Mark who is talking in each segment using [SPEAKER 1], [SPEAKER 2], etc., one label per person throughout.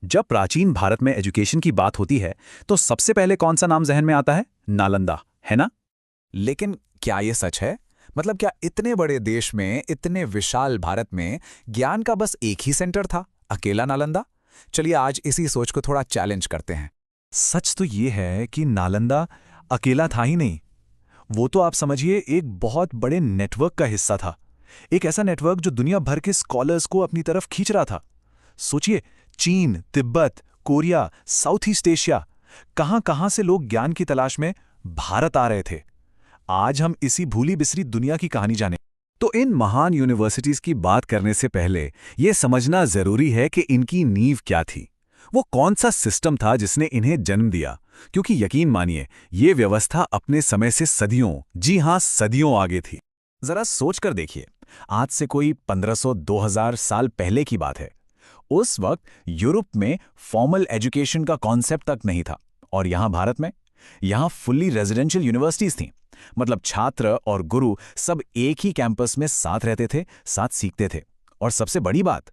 [SPEAKER 1] जब प्राचीन भारत में एजुकेशन की बात होती है तो सबसे पहले कौन सा नाम जहन में आता है? नालंदा, है ना?
[SPEAKER 2] लेकिन क्या ये सच है? मतलब क्या इतने बड़े देश में, इतने विशाल भारत में ज्ञान का बस एक ही सेंटर था, अकेला नालंदा? चलिए आज इसी सोच को थोड़ा चैलेंज करते हैं।
[SPEAKER 1] सच तो ये है कि नालंदा अकेला था ही नहीं। वो तो आप समझिए एक बहुत बड़े नेटवर्क का हिस्सा था। एक ऐसा नेटवर्क जो दुनिया भर के स्कॉलर्स को अपनी तरफ खींच रहा था। सोचिए, चीन, Tibet, Korea, South East Asia, कहां-कहां से लोग ज्ञान की तलाश में भारत आ रहे थे। आज हम इसी भूली बिसरी दुनिया की कहानी जाने। तो इन महान यूनिवर्सिटीज की बात करने से पहले यह समझना जरूरी है कि इनकी नींव क्या थी। वो कौन सा सिस्टम था जिसने इन्हें जन्म दिया? क्योंकि यकीन मानिए, ये व्यवस्था अपने समय से सदियों, जी हां सदियों आगे थी। जरा सोच कर देखिए, आज से कोई 1500-2000 साल पहले की बात है। उस वक्त यूरोप में फॉर्मल एजुकेशन का कॉन्सेप्ट तक नहीं था, और यहां भारत में, यहां फुल्ली रेजिडेंशियल यूनिवर्सिटीज थीं। मतलब छात्र और गुरु सब एक ही कैंपस में साथ रहते थे, साथ सीखते थे। और सबसे बड़ी बात,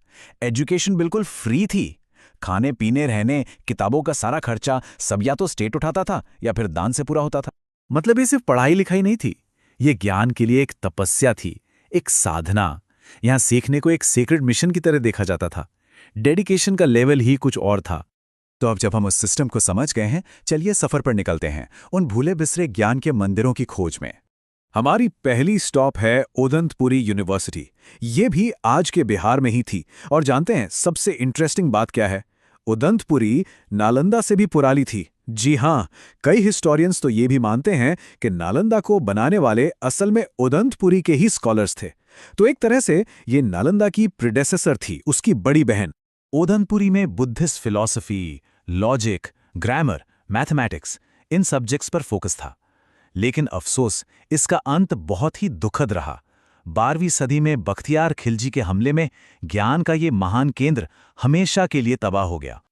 [SPEAKER 1] एजुकेशन बिल्कुल फ्री थी। खाने पीने रहने किताबों का सारा खर्चा सब या तो स्टेट उठाता था या फिर दान से पूरा होता था। मतलब ये सिर्फ पढ़ाई लिखाई नहीं थी, ये ज्ञान के लिए एक तपस्या थी, एक साधना। यहां सीखने को एक सेक्रेड मिशन की तरह देखा जाता था। डेडिकेशन का लेवल ही कुछ और था। तो अब जब हम उस सिस्टम को समझ गए हैं, चलिए सफर पर निकलते हैं, उन भूले बिसरे ज्ञान के मंदिरों की खोज में। हमारी पहली स्टॉप है उदंतपुरी यूनिवर्सिटी। ये भी आज के बिहार में ही थी। और जानते हैं सबसे इंटरेस्टिंग बात क्या है? उदंतपुरी नालंदा से भी पुरानी थी। जी हां, कई हिस्टोरियंस तो ये भी मानते हैं कि नालंदा को बनाने वाले असल में उदंतपुरी के ही स्कॉलर्स थे। तो एक तरह से ये नालंदा की प्रीडेसेसर थी, उसकी बड़ी बहन। उदंतपुरी में Buddhist philosophy, logic, grammar, mathematics, इन सब्जेक्ट्स पर फोकस था। लेकिन अफसोस, इसका अंत बहुत ही दुखद रहा। 12वीं सदी में बख्तियार खिलजी के हमले में ज्ञान का ये महान केंद्र हमेशा के लिए तबाह हो गया।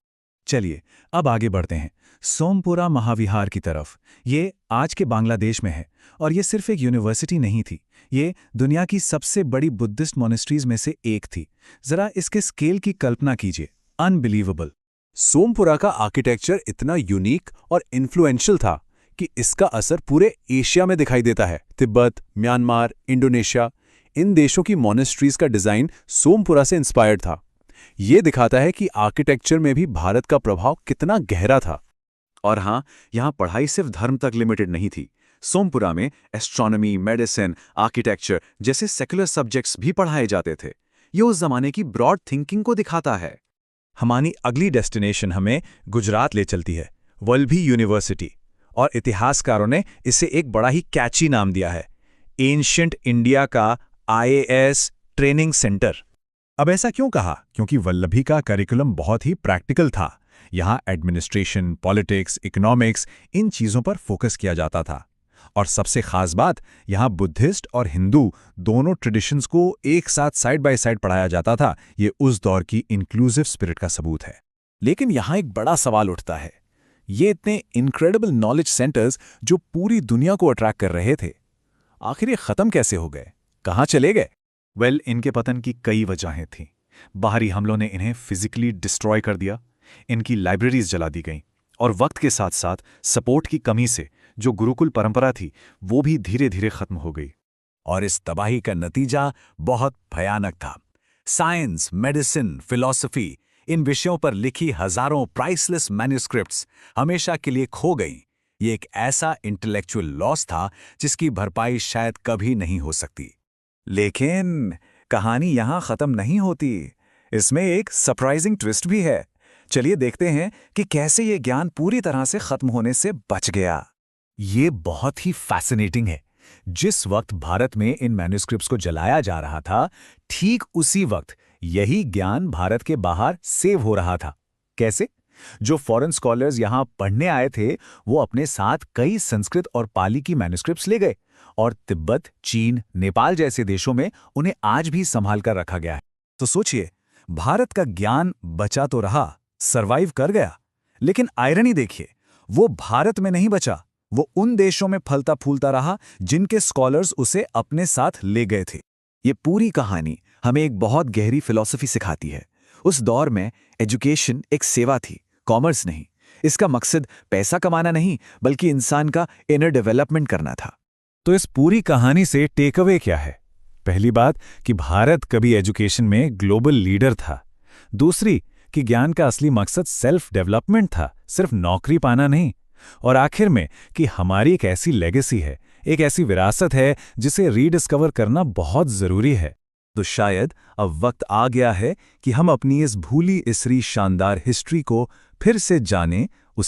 [SPEAKER 1] चलिए अब आगे बढ़ते हैं, सोमपुरा महाविहार की तरफ। ये आज के बांग्लादेश में है, और ये सिर्फ एक यूनिवर्सिटी नहीं थी, ये दुनिया की सबसे बड़ी बुद्धिस्ट मॉनेस्ट्रीज में से एक थी। जरा इसके स्केल की कल्पना कीजिए, अनबिलीवेबल। सोमपुरा का आर्किटेक्चर इतना यूनिक और इन्फ्लुएंशियल था कि इसका असर पूरे एशिया में दिखाई देता है। तिब्बत, म्यांमार, इंडोनेशिया, इन देशों की मॉनेस्ट्रीज का डिजाइन सोमपुरा से इंस्पायर्ड था। ये दिखाता है कि आर्किटेक्चर में भी भारत का प्रभाव कितना गहरा था। और हां, यहां पढ़ाई सिर्फ धर्म तक लिमिटेड नहीं थी। सोमपुरा में एस्ट्रोनॉमी, मेडिसिन, आर्किटेक्चर जैसे सेकुलर सब्जेक्ट्स भी पढ़ाए जाते थे। ये उस जमाने की ब्रॉड थिंकिंग को दिखाता है। हमारी अगली डेस्टिनेशन हमें गुजरात ले चलती है, वल्लभी यूनिवर्सिटी। और इतिहासकारों ने इसे एक बड़ा ही कैची नाम दिया है, एंशिएंट इंडिया का आईएएस ट्रेनिंग सेंटर। अब ऐसा क्यों कहा? क्योंकि वल्लभी का करिकुलम बहुत ही प्रैक्टिकल था। यहाँ एडमिनिस्ट्रेशन, पॉलिटिक्स, इकोनॉमिक्स, इन चीज़ों पर फोकस किया जाता था। और सबसे खास बात, यहाँ बुद्धिस्ट और हिंदू दोनों ट्रेडिशंस को एक साथ साइड बाय साइड पढ़ाया जाता था। ये उस दौर की इंक्लूसिव स्पिरिट का सबूत है। लेकिन यहाँ एक बड़ा सवाल उठता है, ये इतने इनक्रेडिबल नॉलेज सेंटर्स जो पूरी दुनिया को अट्रैक्ट कर रहे थे, आखिर ये खत्म कैसे हो गए? कहाँ चले गए? इनके पतन की कई वजहें थीं। बाहरी हमलों ने इन्हें फिजिकली डिस्ट्रॉय कर दिया, इनकी लाइब्रेरीज जला दी गईं, और वक्त के साथ साथ सपोर्ट की कमी से जो गुरुकुल परंपरा थी वो भी धीरे धीरे खत्म हो गई। और इस तबाही का नतीजा बहुत भयानक था। साइंस, मेडिसिन, फिलॉसफी, इन विषयों पर लिखी हजारों प्राइसलेस मैन्युस्क्रिप्ट्स हमेशा के लिए खो गईं। ये एक ऐसा इंटेलेक्चुअल लॉस था जिसकी भरपाई शायद कभी नहीं हो सकती। लेकिन कहानी यहां खत्म नहीं होती। इसमें एक सरप्राइजिंग ट्विस्ट भी है। चलिए देखते हैं कि कैसे ये ज्ञान पूरी तरह से खत्म होने से बच गया। ये बहुत ही फैसिनेटिंग है। जिस वक्त भारत में इन मैन्युस्क्रिप्ट्स को जलाया जा रहा था, ठीक उसी वक्त यही ज्ञान भारत के बाहर सेव हो रहा था। कैसे? जो फॉरेन स्कॉलर्स यहां पढ़ने आए थे वो अपने साथ कई संस्कृत और पाली की मैन्युस्क्रिप्ट्स ले गए, और तिब्बत, चीन, नेपाल जैसे देशों में उन्हें आज भी संभाल कर रखा गया है। तो सोचिए, भारत का ज्ञान बचा तो रहा, सरवाइव कर गया, लेकिन आयरनी देखिए, वो भारत में नहीं बचा, वो उन देशों में फलता फूलता रहा जिनके स्कॉलर्स उसे अपने साथ ले गए थे। ये पूरी कहानी हमें एक बहुत गहरी फिलॉसफी सिखाती है। उस दौर में एजुकेशन एक सेवा थी, कॉमर्स नहीं। इसका मकसद पैसा कमाना नहीं, बल्कि इंसान का इनर डेवलपमेंट करना था।
[SPEAKER 3] तो इस पूरी कहानी से टेक अवे क्या है? पहली बात कि भारत कभी एजुकेशन में ग्लोबल लीडर था। दूसरी कि ज्ञान का असली मकसद सेल्फ डेवलपमेंट था, सिर्फ नौकरी पाना नहीं। और आखिर में कि हमारी एक ऐसी लेगेसी है, एक ऐसी विरासत है जिसे रीडिस्कवर करना बहुत जरूरी है।
[SPEAKER 1] तो शायद अब वक्त आ गया है कि हम अपनी इस भूली इसरी शानदार हिस्ट्री को फिर से जानें, उसे